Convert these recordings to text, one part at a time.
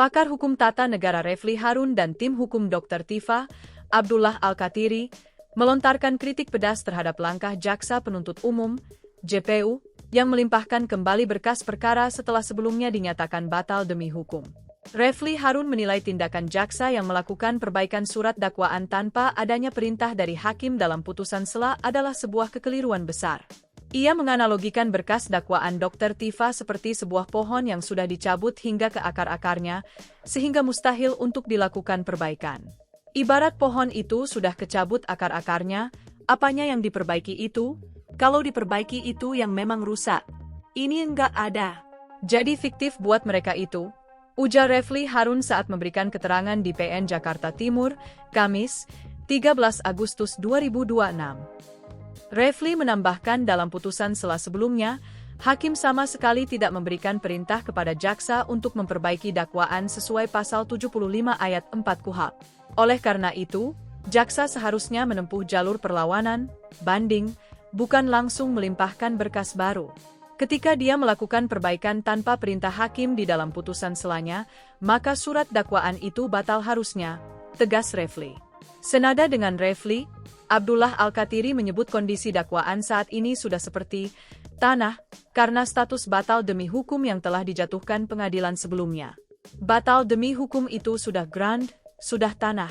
Pakar hukum tata negara Refli Harun dan tim hukum Dr. Tifa, Abdullah Al-Katiri, melontarkan kritik pedas terhadap langkah Jaksa Penuntut Umum, JPU, yang melimpahkan kembali berkas perkara setelah sebelumnya dinyatakan batal demi hukum. Refli Harun menilai tindakan jaksa yang melakukan perbaikan surat dakwaan tanpa adanya perintah dari hakim dalam putusan sela adalah sebuah kekeliruan besar. Ia menganalogikan berkas dakwaan Dr. Tifa seperti sebuah pohon yang sudah dicabut hingga ke akar-akarnya, sehingga mustahil untuk dilakukan perbaikan. Ibarat pohon itu sudah kecabut akar-akarnya, apanya yang diperbaiki itu? Kalau diperbaiki itu yang memang rusak. Ini enggak ada. Jadi fiktif buat mereka itu, ujar Refli Harun saat memberikan keterangan di PN Jakarta Timur, Kamis, 13 Agustus 2026. Refli menambahkan dalam putusan sela sebelumnya, hakim sama sekali tidak memberikan perintah kepada jaksa untuk memperbaiki dakwaan sesuai pasal 75 ayat 4 KUHP. Oleh karena itu, jaksa seharusnya menempuh jalur perlawanan, banding, bukan langsung melimpahkan berkas baru. Ketika dia melakukan perbaikan tanpa perintah hakim di dalam putusan selanya, maka surat dakwaan itu batal harusnya, tegas Refli. Senada dengan Refli, Abdullah Al-Katiri menyebut kondisi dakwaan saat ini sudah seperti tanah, karena status batal demi hukum yang telah dijatuhkan pengadilan sebelumnya. Batal demi hukum itu sudah grand, sudah tanah.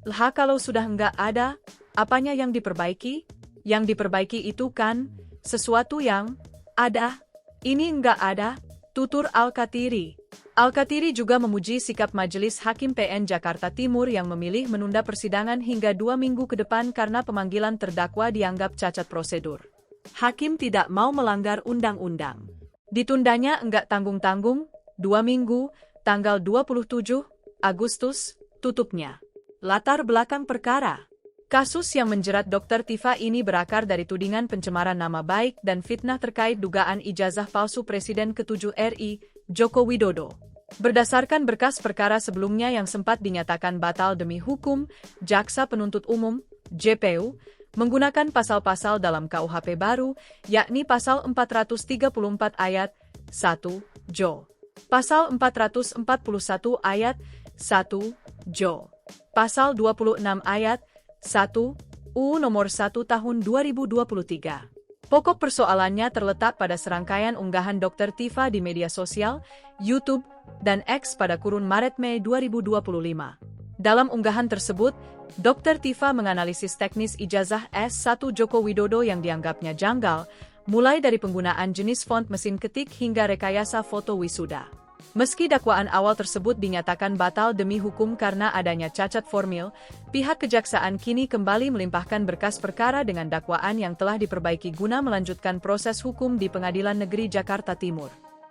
Lah kalau sudah enggak ada, apanya yang diperbaiki? Yang diperbaiki itu kan sesuatu yang ada. Ini enggak ada, tutur Al-Katiri. Al-Katiri juga memuji sikap Majelis Hakim PN Jakarta Timur yang memilih menunda persidangan hingga 2 minggu ke depan karena pemanggilan terdakwa dianggap cacat prosedur. Hakim tidak mau melanggar undang-undang. Ditundanya enggak tanggung-tanggung, 2 minggu, tanggal 27 Agustus, tutupnya. Latar belakang perkara. Kasus yang menjerat Dr. Tifa ini berakar dari tudingan pencemaran nama baik dan fitnah terkait dugaan ijazah palsu Presiden ke-7 RI, Joko Widodo. Berdasarkan berkas perkara sebelumnya yang sempat dinyatakan batal demi hukum, Jaksa Penuntut Umum, JPU, menggunakan pasal-pasal dalam KUHP baru, yakni Pasal 434 Ayat 1, Jo. Pasal 441 Ayat 1, Jo. Pasal 26 Ayat 1, UU Nomor 1 Tahun 2023. Pokok persoalannya terletak pada serangkaian unggahan Dr. Tifa di media sosial, YouTube, dan X pada kurun Maret-Mei 2025. Dalam unggahan tersebut, Dr. Tifa menganalisis teknis ijazah S1 Joko Widodo yang dianggapnya janggal, mulai dari penggunaan jenis font mesin ketik hingga rekayasa foto wisuda. Meski dakwaan awal tersebut dinyatakan batal demi hukum karena adanya cacat formil, pihak kejaksaan kini kembali melimpahkan berkas perkara dengan dakwaan yang telah diperbaiki guna melanjutkan proses hukum di Pengadilan Negeri Jakarta Timur.